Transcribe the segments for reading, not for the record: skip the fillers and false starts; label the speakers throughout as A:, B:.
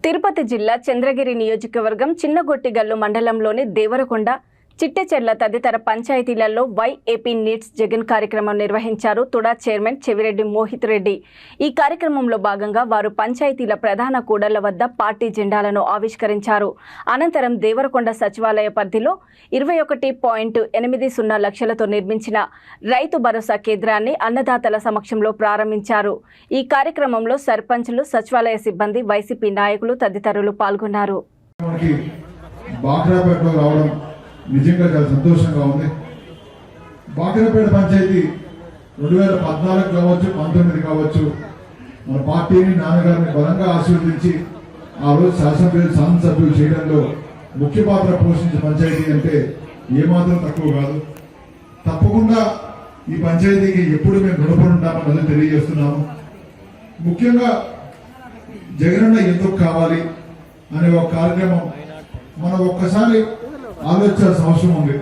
A: తిరుపతి జిల్లా చంద్రగిరి నియోజకవర్గం చిన్నగొట్టిగల్లు మండలంలోని దేవరకొండ, చిట్టెచెర్ల తదితర పంచాయతీలలో వైఏపీ నీడ్స్ జగన్ కార్యక్రమం నిర్వహించారు తుడా చైర్మన్ చెవిరెడ్డి మోహిత్ రెడ్డి. ఈ కార్యక్రమంలో భాగంగా వారు పంచాయతీల ప్రధాన కూడళ్ల వద్ద పార్టీ జెండాలను ఆవిష్కరించారు. అనంతరం దేవరకొండ సచివాలయ పరిధిలో 21.80 లక్షలతో నిర్మించిన రైతు భరోసా కేంద్రాన్ని అన్నదాతల సమక్షంలో ప్రారంభించారు. ఈ కార్యక్రమంలో సర్పంచులు, సచివాలయ సిబ్బంది, వైసీపీ నాయకులు తదితరులు పాల్గొన్నారు.
B: నిజంగా చాలా సంతోషంగా ఉంది. బాకిరపేట పంచాయతీ 2014 కావచ్చు, 19 కావచ్చు, మన పార్టీని, నాన్నగారిని బలంగా ఆశీర్వదించి ఆ రోజు శాసనసభ్యులు చేయడంలో ముఖ్య పాత్ర పోషించిన పంచాయతీ అంటే ఏమాత్రం తక్కువ కాదు. తప్పకుండా ఈ పంచాయతీకి ఎప్పుడు మేము రుణపడి ఉంటామని తెలియజేస్తున్నాము. ముఖ్యంగా జగనన్న ఎందుకు కావాలి అనే ఒక కార్యక్రమం మనం ఒక్కసారి ఆలోచించాల్సిన అవసరం ఉంది.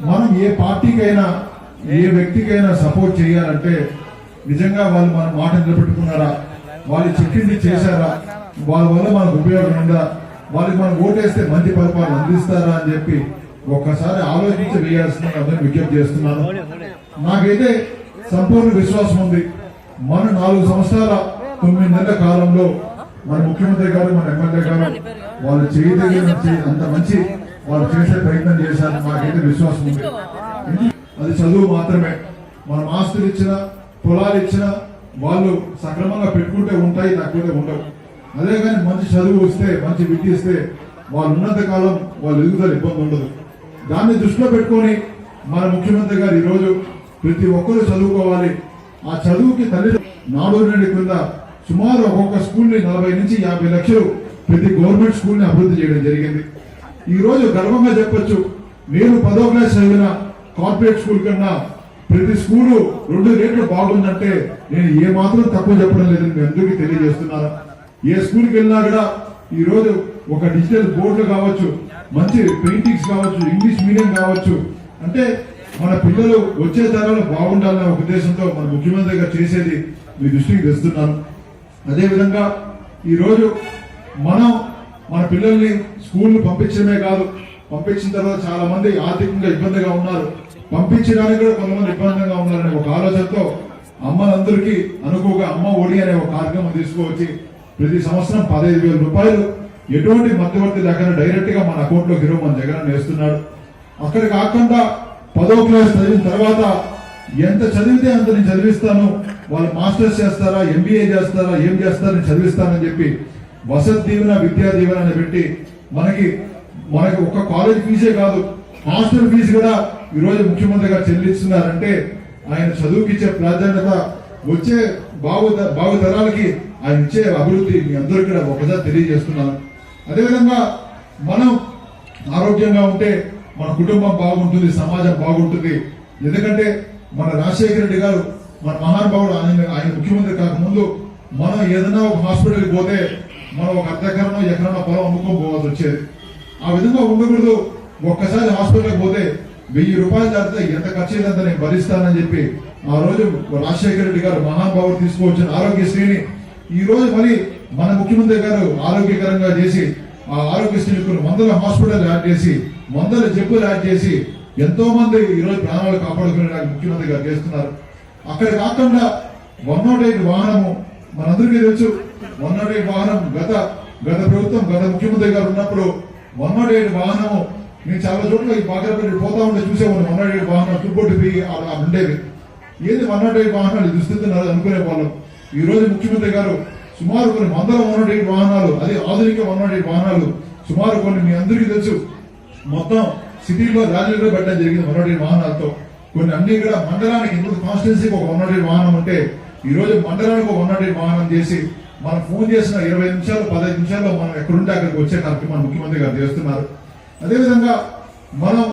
B: మనం ఏ పార్టీకైనా, ఏ వ్యక్తికైనా సపోర్ట్ చేయాలంటే నిజంగా వాళ్ళు మన మాట నిలబెట్టుకున్నారా, వాళ్ళు చెక్కింది చేశారా, వాళ్ళ వల్ల మనకు ఉపయోగం ఉందా, వాళ్ళకి మనం ఓటేస్తే మంచి పరిపాలన అందిస్తారా అని చెప్పి ఒక్కసారి ఆలోచించి వేయాల్సిందని అందరినీ విజ్ఞప్తి చేస్తున్నాను. నాకైతే సంపూర్ణ విశ్వాసం ఉంది. మన 4 సంవత్సరాల 9 నెలల కాలంలో మన ముఖ్యమంత్రి గారు, మన ఎమ్మెల్యే గారు వాళ్ళు చేయదగిన అంత మంచి వాళ్ళు చేసే ప్రయత్నం చేశారు. నాకైతే విశ్వాసం ఉంది. అది చదువు మాత్రమే. మనం ఆస్తులు ఇచ్చినా, పొలాలు ఇచ్చినా వాళ్ళు సక్రమంగా పెట్టుకుంటే ఉంటాయి, లేకపోతే ఉండవు. అదే కానీ మంచి చదువు ఇస్తే, మంచి విద్య ఇస్తే వాళ్ళు ఉన్నంత కాలం వాళ్ళు ఎదుగుదల ఇబ్బంది ఉండదు. దాన్ని దృష్టిలో పెట్టుకొని మన ముఖ్యమంత్రి గారు ఈరోజు ప్రతి ఒక్కరూ చదువుకోవాలి, ఆ చదువుకి తల్లి నాడు నేడు కింద సుమారు ఒక్కొక్క స్కూల్ని 40 నుంచి 50 లక్షలు ప్రతి గవర్నమెంట్ స్కూల్ని అభివృద్ధి చేయడం జరిగింది. ఈ రోజు గర్వంగా చెప్పొచ్చు, నేను 10వ క్లాస్ చదివిన కార్పొరేట్ స్కూల్ కన్నా ప్రతి స్కూలు 2 రేట్లు బాగుందంటే నేను ఏ మాత్రం తక్కువ చెప్పడం లేదని మీ అందరికీ తెలియజేస్తున్నాను. ఏ స్కూల్కి వెళ్ళినా కూడా ఈ రోజు ఒక డిజిటల్ బోర్డులు కావచ్చు, మంచి పెయింటింగ్స్ కావచ్చు, ఇంగ్లీష్ మీడియం కావచ్చు, అంటే మన పిల్లలు వచ్చే తరాలు బాగుండాలనే ఒక ఉద్దేశంతో మన ముఖ్యమంత్రి గారు చేసేది మీ దృష్టికి తెస్తున్నాను. అదేవిధంగా ఈరోజు మనం మన పిల్లల్ని స్కూల్ పంపించడమే కాదు, పంపించిన తర్వాత చాలా మంది ఆర్థికంగా ఇబ్బందిగా ఉన్నారు, పంపించడానికి కూడా కొంతమంది ఇబ్బందిగా ఉన్నారనే ఒక ఆలోచనతో అమ్మలందరికీ అనుకోగా అమ్మ ఒడి అనే ఒక కార్యక్రమం తీసుకువచ్చి ప్రతి సంవత్సరం 15,000 రూపాయలు ఎటువంటి మధ్యవర్తి లేకుండా డైరెక్ట్ గా మన అకౌంట్ లోకి మన జగన్ వేస్తున్నాడు. అక్కడ కాకుండా 10వ క్లాస్ చదివిన తర్వాత ఎంత చదివితే అంత నేను చదివిస్తాను, వాళ్ళు మాస్టర్స్ చేస్తారా, MBA చేస్తారా, ఏం చేస్తారా నేను చదివిస్తానని చెప్పి వసతి దీవెన, విద్యా దీవెన అని పెట్టి మనకి ఒక్క కాలేజ్ ఫీజే కాదు, హాస్టల్ ఫీజు కూడా ఈరోజు ముఖ్యమంత్రి గారు చెల్లిస్తున్నారంటే ఆయన చదువుకిచ్చే ప్రాధాన్యత, వచ్చే బాగు తరాలకి ఆయన ఇచ్చే అభివృద్ధి మీ అందరికీ కూడా ఒకసారి తెలియజేస్తున్నాను. అదేవిధంగా మనం ఆరోగ్యంగా ఉంటే మన కుటుంబం బాగుంటుంది, సమాజం బాగుంటుంది. ఎందుకంటే మన రాజశేఖర రెడ్డి గారు మన మహానుభావుడు, ఆయన ముఖ్యమంత్రి కాకముందు మనం ఏదైనా ఒక హాస్పిటల్కి పోతే మనం ఒక ఎకరమో పొలం అమ్ముకొని పోవాల్సి వచ్చేది. ఆ విధంగా ఉండకూడదు. ఒక్కసారి హాస్పిటల్కి పోతే 1000 రూపాయలు దాటితే ఎంత ఖర్చు అయిందంత నేను భరిస్తానని చెప్పి ఆ రోజు రాజశేఖర రెడ్డి గారు మహానుభావుడు తీసుకువచ్చిన ఆరోగ్యశ్రీని ఈ రోజు మరి మన ముఖ్యమంత్రి గారు ఆరోగ్యకరంగా చేసి ఆ ఆరోగ్యశ్రీని కొన్ని 100 హాస్పిటల్ యాడ్ చేసి 100 జబ్బులు యాడ్ చేసి ఎంతో మంది ఈ రోజు ప్రాణాలు కాపాడుకునే ముఖ్యమంత్రి గారు చేస్తున్నారు. అక్కడ కాకుండా 108 వాహనము మనందరికీ తెలుసు. 108 వాహనం గత ప్రభుత్వం, గత ముఖ్యమంత్రి గారు ఉన్నప్పుడు 108 వాహనము నేను చాలా చోట్ల ఈ బాగా పోతా ఉంటే చూసేవాళ్ళు. 108 వాహనాలు తుబ్బొట్టు ఉండేవి. ఏది 108 వాహనాలు దుస్థితున్నారు అనుకునే వాళ్ళం. ఈ రోజు ముఖ్యమంత్రి గారు సుమారు కొన్ని 108 వాహనాలు, అది ఆధునిక 108 వాహనాలు సుమారు కొన్ని మీ అందరికీ తెలుసు మొత్తం సిటీలో ర్యాలీలో పెట్టడం జరిగింది 108 వాహనాలతో. కొన్ని అన్ని కూడా మండలానికి ఇంకొక కాన్స్టిట్యున్సీకి ఒక 108 వాహనం ఉంటే ఈ రోజు మండలానికి ఒక 108 వాహనం చేసి మనం ఫోన్ చేసిన 20 నిమిషాలు 15 నిమిషాల్లో మనం ఎక్కడుంటే అక్కడికి వచ్చే కార్యక్రమాన్ని ముఖ్యమంత్రి గారు చేస్తున్నారు. అదేవిధంగా మనం